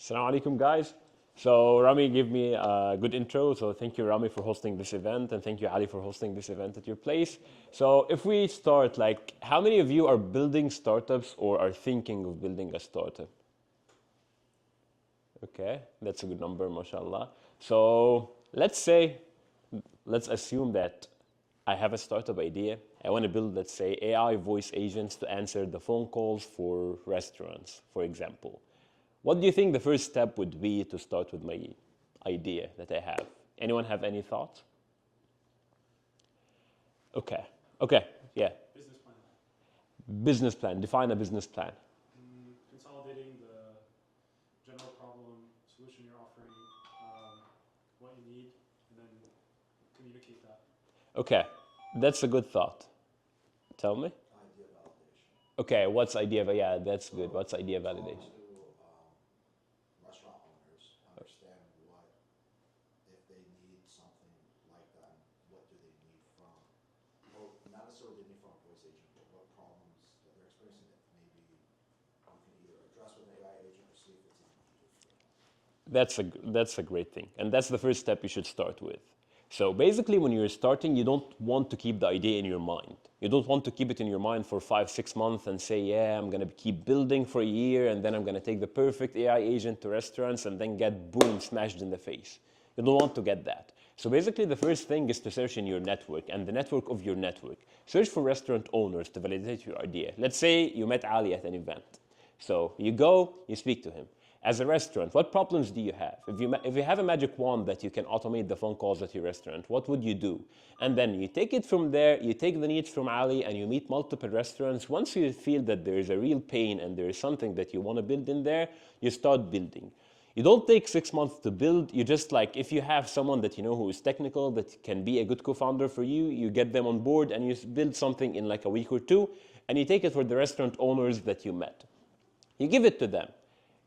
Assalamu alaikum, guys. So Rami gave me a good intro. So thank you, Rami, for hosting this event, and thank you, Ali, for hosting this event at your place. So if we start, like, how many of you are building startups or are thinking of building a startup? Okay, that's a good number, mashallah. So let's assume that I have a startup idea. I want to build, let's say, AI voice agents to answer the phone calls for restaurants, for example. What do you think the first step would be to start with my idea that I have? Anyone have any thoughts? Okay. Okay. Yeah. Business plan. Business plan. Define a business plan. Consolidating the general problem, solution you're offering, what you need, and then communicate that. Okay. That's a good thought. Tell me. Idea validation. Okay. What's idea? Yeah, that's good. What's idea validation? Restaurant owners understand what, if they need something like that, what do they need from, well, not necessarily they need from a voice agent, but what problems that they're experiencing that maybe you can either address with an AI agent or see if it's even easier for them. That's a great thing. And that's the first step you should start with. So basically, when you're starting, you don't want to keep the idea in your mind. You don't want to keep it in your mind for 5, 6 months and say, yeah, I'm going to keep building for a year, and then I'm going to take the perfect AI agent to restaurants and then get, boom, smashed in the face. You don't want to get that. So basically, the first thing is to search in your network and the network of your network. Search for restaurant owners to validate your idea. Let's say you met Ali at an event. So you go, you speak to him. As a restaurant, what problems do you have? If you have a magic wand that you can automate the phone calls at your restaurant, what would you do? And then you take it from there, you take the needs from Ali, and you meet multiple restaurants. Once you feel that there is a real pain and there is something that you want to build in there, you start building. You don't take 6 months to build. You just, like, if you have someone that you know who is technical, that can be a good co-founder for you, you get them on board and you build something in like a week or two, and you take it for the restaurant owners that you met. You give it to them.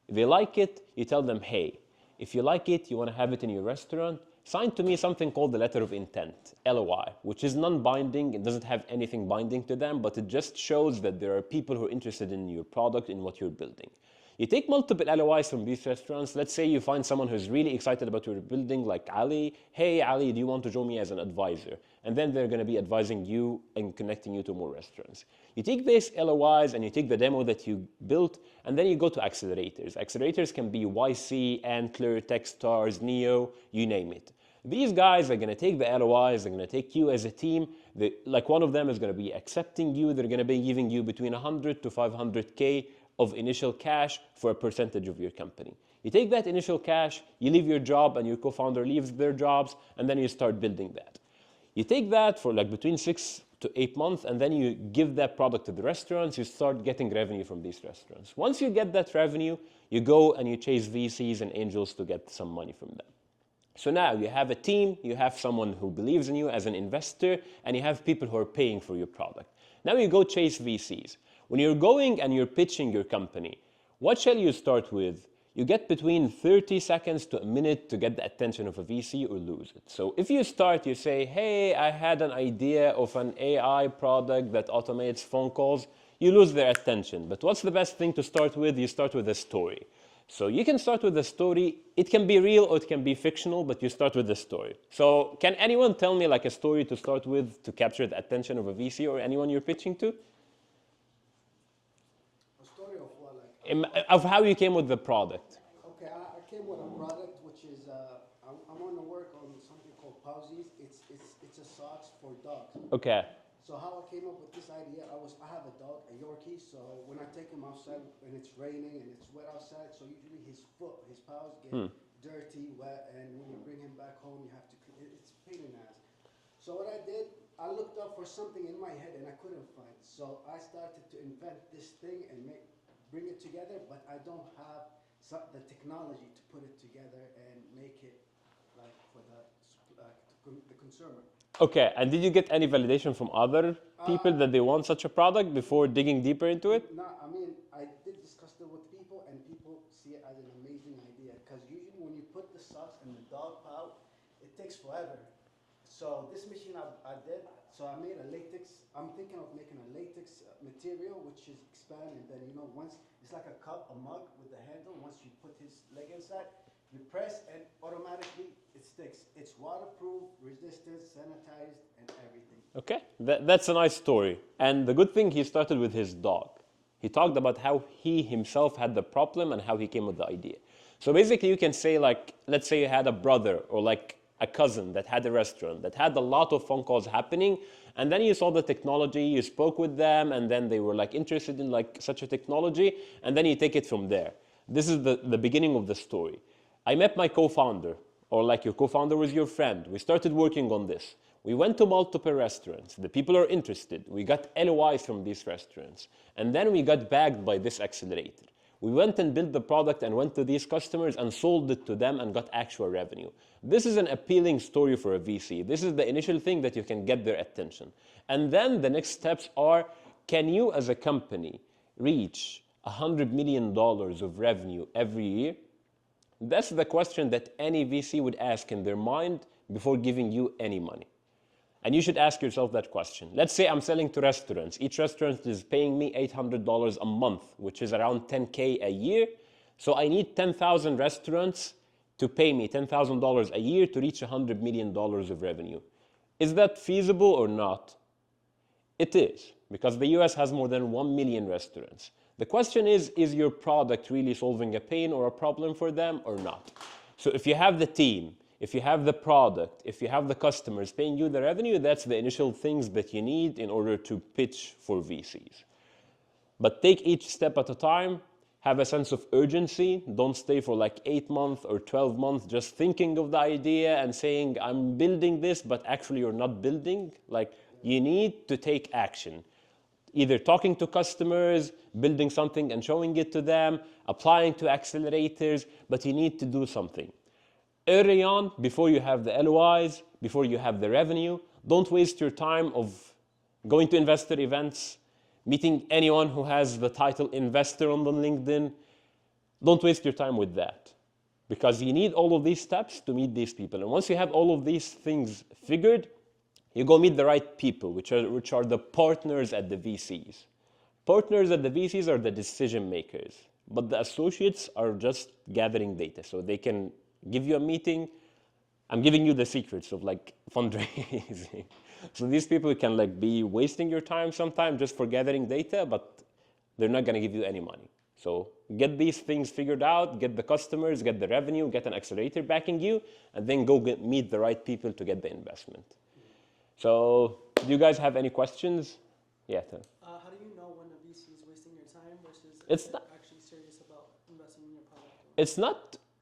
If they like it, you tell them, hey, if you like it, you want to have it in your restaurant, sign to me something called the letter of intent, LOI, which is non-binding. It doesn't have anything binding to them, but it just shows that there are people who are interested in your product, in what you're building. You take multiple LOIs from these restaurants. Let's say you find someone who's really excited about your building, like Ali. Hey, Ali, do you want to join me as an advisor? And then they're going to be advising you and connecting you to more restaurants. You take these LOIs and you take the demo that you built, and then you go to accelerators. Accelerators can be YC, Antler, Techstars, Neo, you name it. These guys are going to take the LOIs, they're going to take you as a team. Like one of them is going to be accepting you. They're going to be giving you between 100 to 500K of initial cash for a percentage of your company. You take that initial cash, you leave your job, and your co-founder leaves their jobs, and then you start building that. You take that for like between 6 to 8 months, and then you give that product to the restaurants. You start getting revenue from these restaurants. Once you get that revenue, you go and you chase VCs and angels to get some money from them. So now you have a team, you have someone who believes in you as an investor, and you have people who are paying for your product. Now you go chase VCs. When you're going and you're pitching your company, what shall you start with? You get between 30 seconds to a minute to get the attention of a VC or lose it. So if you start, you say, hey, I had an idea of an AI product that automates phone calls, you lose their attention. But what's the best thing to start with? You start with a story. So you can start with a story. It can be real or it can be fictional, but you start with a story. So can anyone tell me like a story to start with to capture the attention of a VC or anyone you're pitching to? Of how you came with the product. Okay, I came with a product which is I'm on to work on something called Powsies. It's a socks for dogs. Okay. So how I came up with this idea, I have a dog, a Yorkie. So when I take him outside and it's raining and it's wet outside, so usually his paws get dirty, wet, and when you bring him back home, you have to clean. It's a pain in the ass. So what I did, I looked up for something in my head and I couldn't find. So I started to invent this thing and bring it together, but I don't have the technology to put it together and make it like for the consumer. Okay, and did you get any validation from other people that they want such a product before digging deeper into it? No, I mean, I did discuss it with people, and people see it as an amazing idea, because usually when you put the socks in the dog pout, it takes forever. So this machine I did, so I made a latex. I'm thinking of making a latex material which is expand, and then once it's like a cup, a mug with the handle. Once you put his his leg inside. You press and automatically it sticks. It's waterproof, resistant, sanitized, and everything. Okay, that's a nice story. And the good thing, he started with his dog. He talked about how he himself had the problem and how he came with the idea. So basically, you can say, like, let's say you had a brother or like a cousin that had a restaurant that had a lot of phone calls happening, and then you saw the technology, you spoke with them, and then they were like interested in like such a technology, and then you take it from there. This is the beginning of the story. I met my co-founder, or like your co-founder was your friend. We started working on this. We went to multiple restaurants. The people are interested. We got LOIs from these restaurants. And then we got bagged by this accelerator. We went and built the product and went to these customers and sold it to them and got actual revenue. This is an appealing story for a VC. This is the initial thing that you can get their attention. And then the next steps are, can you as a company reach $100 million of revenue every year? That's the question that any VC would ask in their mind before giving you any money. And you should ask yourself that question. Let's say I'm selling to restaurants. Each restaurant is paying me $800 a month, which is around $10K a year. So I need 10,000 restaurants to pay me $10,000 a year to reach $100 million of revenue. Is that feasible or not? It is, because the US has more than 1 million restaurants. The question is your product really solving a pain or a problem for them or not? So if you have the team, if you have the product, if you have the customers paying you the revenue, that's the initial things that you need in order to pitch for VCs. But take each step at a time, have a sense of urgency. Don't stay for like 8 months or 12 months just thinking of the idea and saying, I'm building this, but actually you're not building. Like, you need to take action. Either talking to customers, building something and showing it to them, applying to accelerators, but you need to do something. Early on, before you have the LOIs, before you have the revenue, don't waste your time of going to investor events, meeting anyone who has the title investor on the LinkedIn. Don't waste your time with that, because you need all of these steps to meet these people. And once you have all of these things figured, you go meet the right people, which are the partners at the VCs. Partners at the VCs are the decision makers, but the associates are just gathering data. So they can give you a meeting. I'm giving you the secrets of like fundraising. So these people can like be wasting your time sometimes just for gathering data, but they're not going to give you any money. So get these things figured out, get the customers, get the revenue, get an accelerator backing you, and then go meet the right people to get the investment. So do you guys have any questions? Yeah, Tim. How do you know when a VC is wasting your time versus It's if not- they're actually serious about investing in your product?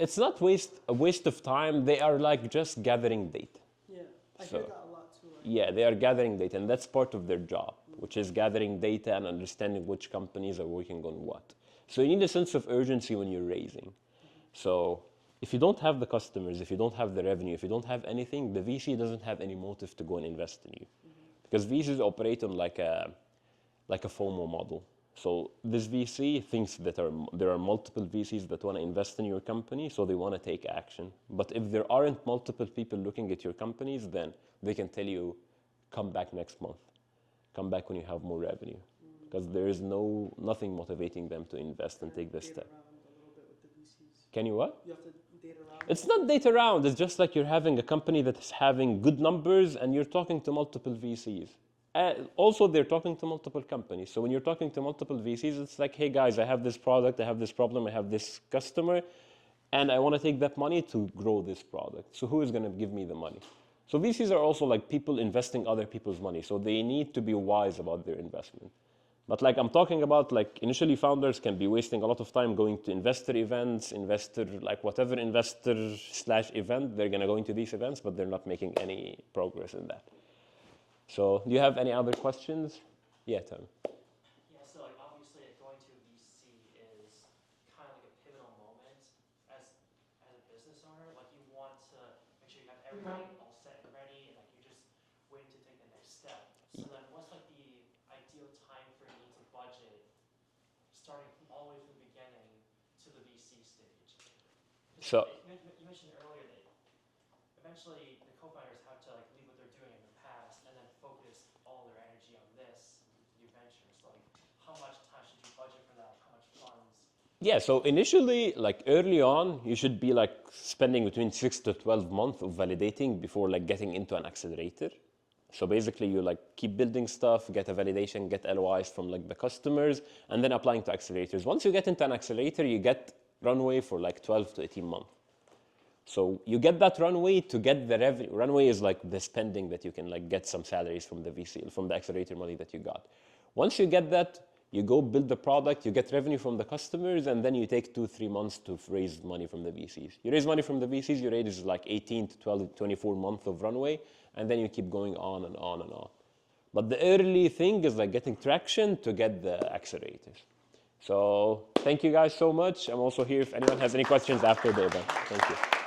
It's not a waste of time. They are like just gathering data. Yeah, I So- hear that a lot too. Like, Yeah, they are gathering data, and that's part of their job, which is gathering data and understanding which companies are working on what. So you need a sense of urgency when you're raising. So if you don't have the customers, if you don't have the revenue, if you don't have anything, the VC doesn't have any motive to go and invest in you. Because VCs operate on like a FOMO model. So this VC thinks that there are multiple VCs that want to invest in your company, so they want to take action. But if there aren't multiple people looking at your companies, then they can tell you, come back next month. Come back when you have more revenue. Because there is nothing motivating them to invest and take this date step. around a little bit with the VCs. Can you what? You have to date around. It's not data round. It's just like you're having a company that is having good numbers and you're talking to multiple VCs. Also, they're talking to multiple companies. So when you're talking to multiple VCs, it's like, hey guys, I have this product, I have this problem, I have this customer, and I want to take that money to grow this product. So who is going to give me the money? So VCs are also like people investing other people's money. So they need to be wise about their investment. But like I'm talking about, like initially founders can be wasting a lot of time going to investor events, like whatever investor/event, they're going to go into these events, but they're not making any progress in that. So do you have any other questions? Yeah, Tom. Yeah, so like obviously like, going to a VC is kind of like a pivotal moment as a business owner. Like you want to make sure you have everything all set and ready, and like you're just waiting to take the next step. So then, what's like the ideal time for you to budget, starting from all the way from the beginning to the VC stage? 'Cause So- you mentioned earlier that eventually the co-founders have to like leave what they're doing in the past and then focus all their energy on this new venture. So like, how much time should you budget for that? How much funds? Yeah, so initially, like early on, you should be like spending between 6 to 12 months of validating before like getting into an accelerator. So basically you like keep building stuff, get a validation, get LOIs from like the customers, and then applying to accelerators. Once you get into an accelerator, you get runway for like 12 to 18 months. So you get that runway to get the revenue. Runway is like the spending that you can like get some salaries from the VC, from the accelerator money that you got. Once you get that, you go build the product, you get revenue from the customers, and then you take 2-3 months to raise money from the VCs. You raise money from the VCs, you raise like 18 to 12, 24 months of runway, and then you keep going on and on and on. But the early thing is like getting traction to get the accelerators. So thank you guys so much. I'm also here if anyone has any questions after the event. Thank you.